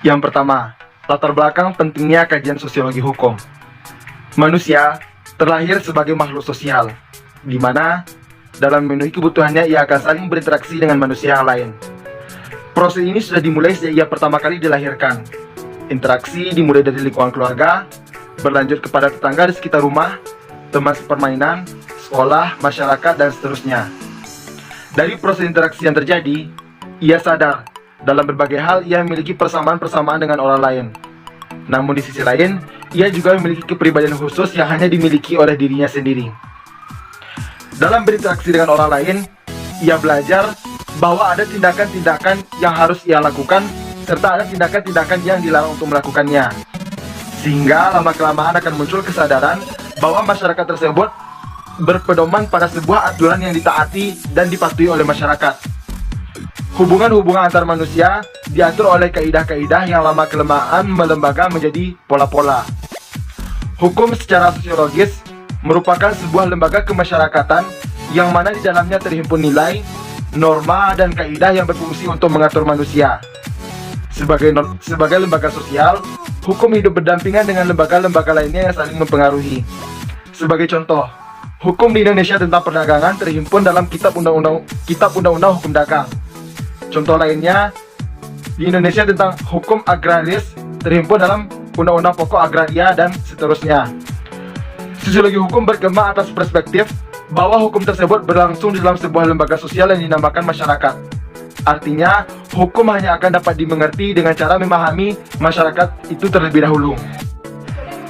Yang pertama, latar belakang pentingnya kajian sosiologi hukum. Manusia terlahir sebagai makhluk sosial, di mana dalam memenuhi kebutuhannya ia akan saling berinteraksi dengan manusia yang lain. Proses ini sudah dimulai sejak ia pertama kali dilahirkan. Interaksi dimulai dari lingkungan keluarga, berlanjut kepada tetangga di sekitar rumah, teman sepermainan, sekolah, masyarakat, dan seterusnya. Dari proses interaksi yang terjadi, ia sadar dalam berbagai hal ia memiliki persamaan-persamaan dengan orang lain. Namun di sisi lain, ia juga memiliki kepribadian khusus yang hanya dimiliki oleh dirinya sendiri. Dalam berinteraksi dengan orang lain, ia belajar bahwa ada tindakan-tindakan yang harus ia lakukan, serta ada tindakan-tindakan yang dilarang untuk melakukannya. Sehingga lama-kelamaan akan muncul kesadaran bahwa masyarakat tersebut berpedoman pada sebuah aturan yang ditaati dan dipatuhi oleh masyarakat. Hubungan-hubungan antar manusia diatur oleh kaidah-kaidah yang lama-kelamaan melembaga menjadi pola-pola. Hukum secara sosiologis merupakan sebuah lembaga kemasyarakatan yang mana di dalamnya terhimpun nilai, norma, dan kaidah yang berfungsi untuk mengatur manusia. Sebagai lembaga sosial, hukum hidup berdampingan dengan lembaga-lembaga lainnya yang saling mempengaruhi. Sebagai contoh, hukum di Indonesia tentang perdagangan terhimpun dalam Kitab Undang-Undang Hukum Dagang. Contoh lainnya, di Indonesia tentang hukum agraris terhimpun dalam Undang-Undang Pokok Agraria dan seterusnya. Sosiologi hukum berkembang atas perspektif bahwa hukum tersebut berlangsung di dalam sebuah lembaga sosial yang dinamakan masyarakat. Artinya, hukum hanya akan dapat dimengerti dengan cara memahami masyarakat itu terlebih dahulu.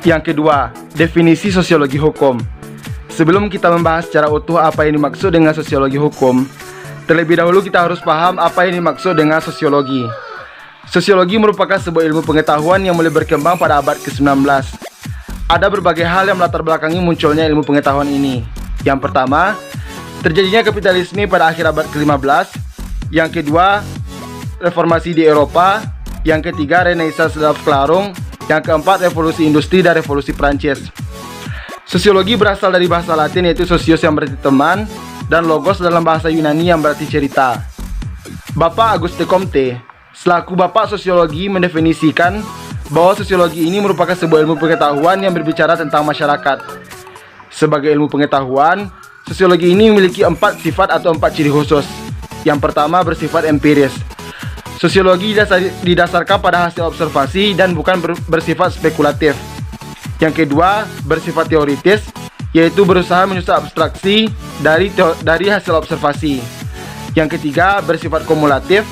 Yang kedua, definisi sosiologi hukum. Sebelum kita membahas secara utuh apa yang dimaksud dengan sosiologi hukum, terlebih dahulu kita harus paham apa yang dimaksud dengan sosiologi. Sosiologi merupakan sebuah ilmu pengetahuan yang mulai berkembang pada abad ke-19. Ada berbagai hal yang melatar belakangi munculnya ilmu pengetahuan ini. Yang pertama, terjadinya kapitalisme pada akhir abad ke-15. Yang kedua, reformasi di Eropa. Yang ketiga, Renaissance dalam Kelarung. Yang keempat, revolusi industri dan revolusi Prancis. Sosiologi berasal dari bahasa Latin yaitu sosios yang berarti teman, dan logos dalam bahasa Yunani yang berarti cerita. Bapak Auguste Comte, selaku Bapak Sosiologi, mendefinisikan bahwa sosiologi ini merupakan sebuah ilmu pengetahuan yang berbicara tentang masyarakat. Sebagai ilmu pengetahuan, sosiologi ini memiliki 4 sifat atau 4 ciri khusus. Yang pertama bersifat empiris. Sosiologi didasarkan pada hasil observasi dan bukan bersifat spekulatif. Yang kedua bersifat teoritis, yaitu berusaha menyusun abstraksi dari hasil observasi. Yang ketiga bersifat kumulatif,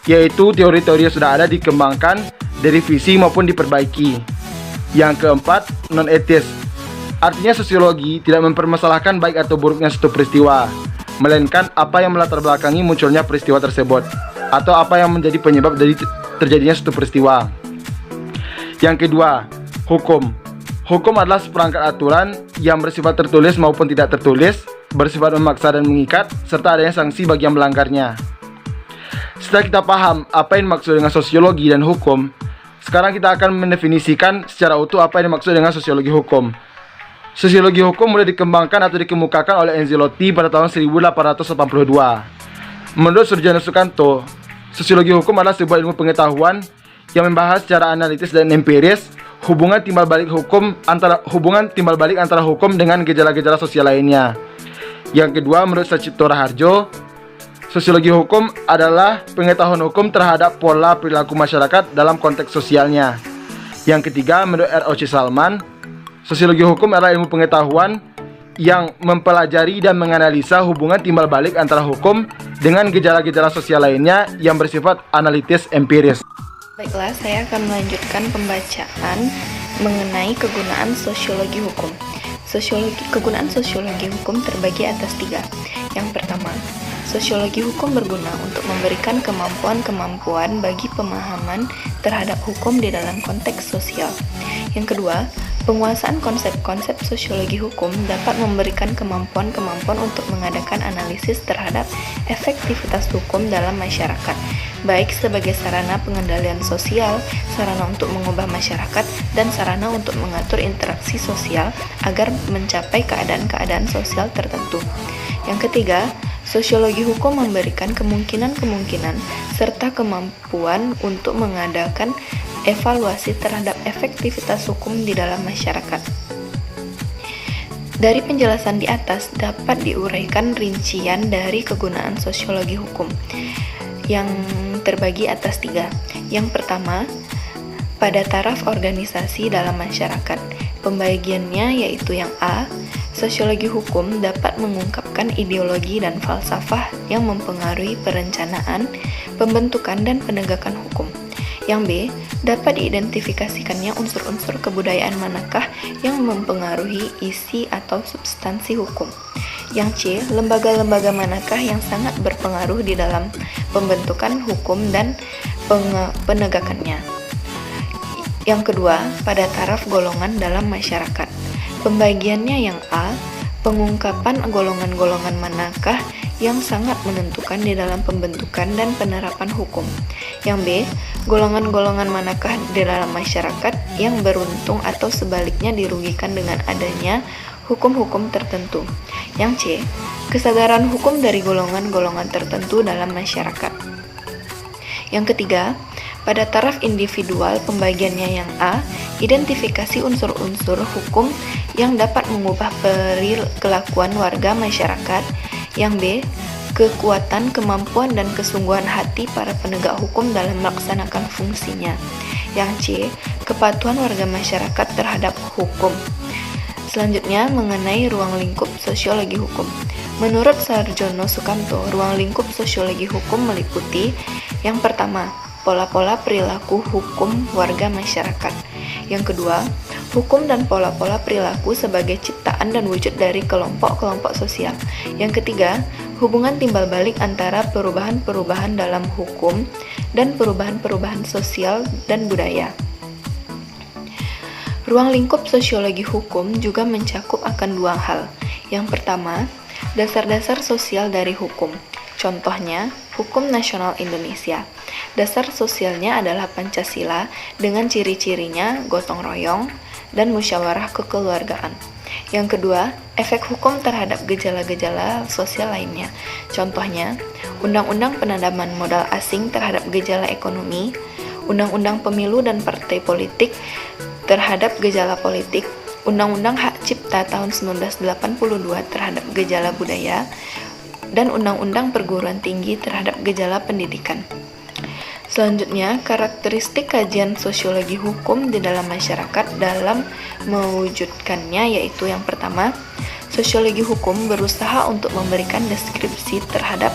yaitu teori-teori yang sudah ada dikembangkan, direvisi maupun diperbaiki. Yang keempat, non-etis. Artinya sosiologi tidak mempermasalahkan baik atau buruknya suatu peristiwa, melainkan apa yang melatar belakangi munculnya peristiwa tersebut, atau apa yang menjadi penyebab dari terjadinya suatu peristiwa. Yang kedua, hukum. Hukum adalah seperangkat aturan yang bersifat tertulis maupun tidak tertulis, bersifat memaksa dan mengikat, serta adanya sanksi bagi yang melanggarnya. Setelah kita paham apa yang dimaksud dengan sosiologi dan hukum, sekarang kita akan mendefinisikan secara utuh apa yang dimaksud dengan sosiologi hukum. Sosiologi hukum mulai dikembangkan atau dikemukakan oleh Ancelotti pada tahun 1882. Menurut Surjana Sukanto, sosiologi hukum adalah sebuah ilmu pengetahuan yang membahas secara analitis dan empiris hubungan timbal balik antara hukum dengan gejala-gejala sosial lainnya. Yang kedua, menurut Sacipto Raharjo, sosiologi hukum adalah pengetahuan hukum terhadap pola perilaku masyarakat dalam konteks sosialnya. Yang ketiga, menurut R.O.C. Salman, sosiologi hukum adalah ilmu pengetahuan yang mempelajari dan menganalisa hubungan timbal balik antara hukum dengan gejala-gejala sosial lainnya yang bersifat analitis empiris. Baiklah, saya akan melanjutkan pembacaan mengenai kegunaan sosiologi hukum. Kegunaan sosiologi hukum terbagi atas 3. Yang pertama, sosiologi hukum berguna untuk memberikan kemampuan-kemampuan bagi pemahaman terhadap hukum di dalam konteks sosial. Yang kedua, penguasaan konsep-konsep sosiologi hukum dapat memberikan kemampuan-kemampuan untuk mengadakan analisis terhadap efektivitas hukum dalam masyarakat, baik sebagai sarana pengendalian sosial, sarana untuk mengubah masyarakat, dan sarana untuk mengatur interaksi sosial agar mencapai keadaan-keadaan sosial tertentu. Yang ketiga, sosiologi hukum memberikan kemungkinan-kemungkinan serta kemampuan untuk mengadakan evaluasi terhadap efektivitas hukum di dalam masyarakat. Dari penjelasan di atas dapat diuraikan rincian dari kegunaan sosiologi hukum yang terbagi atas 3. Yang pertama, pada taraf organisasi dalam masyarakat. Pembagiannya yaitu yang A, sosiologi hukum dapat mengungkapkan ideologi dan falsafah yang mempengaruhi perencanaan, pembentukan, dan penegakan hukum. Yang B, dapat diidentifikasikannya unsur-unsur kebudayaan manakah yang mempengaruhi isi atau substansi hukum. Yang C, lembaga-lembaga manakah yang sangat berpengaruh di dalam pembentukan hukum dan penegakannya. Yang kedua, pada taraf golongan dalam masyarakat. Pembagiannya yang A, pengungkapan golongan-golongan manakah yang sangat menentukan di dalam pembentukan dan penerapan hukum. Yang B, golongan-golongan manakah di dalam masyarakat yang beruntung atau sebaliknya dirugikan dengan adanya hukum-hukum tertentu. Yang C, kesadaran hukum dari golongan-golongan tertentu dalam masyarakat. Yang ketiga, pada taraf individual pembagiannya yang A, identifikasi unsur-unsur hukum yang dapat mengubah perilakuan warga masyarakat. Yang B, kekuatan, kemampuan, dan kesungguhan hati para penegak hukum dalam melaksanakan fungsinya. Yang C, kepatuhan warga masyarakat terhadap hukum. Selanjutnya, mengenai ruang lingkup sosiologi hukum. Menurut Sarjono Sukanto, ruang lingkup sosiologi hukum meliputi yang pertama, pola-pola perilaku hukum warga masyarakat. Yang kedua, hukum dan pola-pola perilaku sebagai ciptaan dan wujud dari kelompok-kelompok sosial. Yang ketiga, hubungan timbal balik antara perubahan-perubahan dalam hukum dan perubahan-perubahan sosial dan budaya. Ruang lingkup sosiologi hukum juga mencakup akan 2 hal. Yang pertama, dasar-dasar sosial dari hukum. Contohnya, Hukum Nasional Indonesia. Dasar sosialnya adalah Pancasila dengan ciri-cirinya gotong royong dan musyawarah kekeluargaan. Yang kedua, efek hukum terhadap gejala-gejala sosial lainnya. Contohnya, Undang-Undang Penanaman Modal Asing terhadap gejala ekonomi, Undang-Undang Pemilu dan Partai Politik terhadap gejala politik, Undang-Undang Hak Cipta tahun 1982 terhadap gejala budaya, dan Undang-Undang Perguruan Tinggi terhadap gejala pendidikan. Selanjutnya, karakteristik kajian sosiologi hukum di dalam masyarakat dalam mewujudkannya yaitu yang pertama, sosiologi hukum berusaha untuk memberikan deskripsi terhadap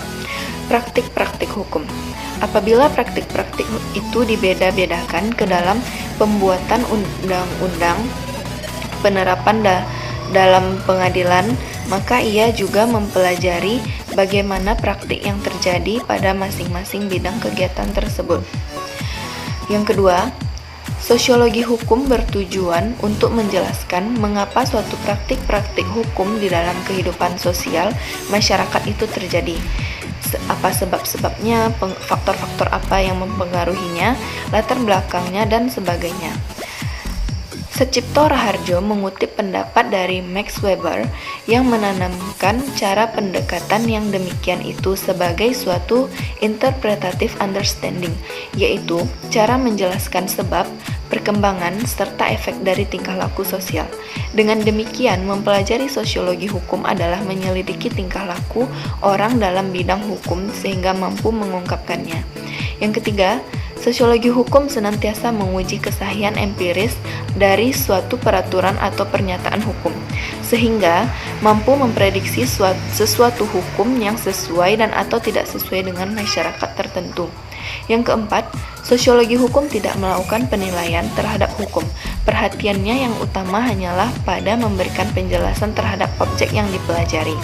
praktik-praktik hukum. Apabila praktik-praktik itu dibeda-bedakan ke dalam pembuatan undang-undang, penerapan dalam pengadilan, maka ia juga mempelajari bagaimana praktik yang terjadi pada masing-masing bidang kegiatan tersebut. Yang kedua, sosiologi hukum bertujuan untuk menjelaskan mengapa suatu praktik-praktik hukum di dalam kehidupan sosial masyarakat itu terjadi. Apa sebab-sebabnya, faktor-faktor apa yang mempengaruhinya, latar belakangnya, dan sebagainya. Sucipto Raharjo mengutip pendapat dari Max Weber yang menanamkan cara pendekatan yang demikian itu sebagai suatu interpretative understanding, yaitu cara menjelaskan sebab, perkembangan, serta efek dari tingkah laku sosial. Dengan demikian, mempelajari sosiologi hukum adalah menyelidiki tingkah laku orang dalam bidang hukum sehingga mampu mengungkapkannya. Yang ketiga, sosiologi hukum senantiasa menguji kesahihan empiris dari suatu peraturan atau pernyataan hukum, sehingga mampu memprediksi sesuatu hukum yang sesuai dan atau tidak sesuai dengan masyarakat tertentu. Yang keempat, sosiologi hukum tidak melakukan penilaian terhadap hukum. Perhatiannya yang utama hanyalah pada memberikan penjelasan terhadap objek yang dipelajari.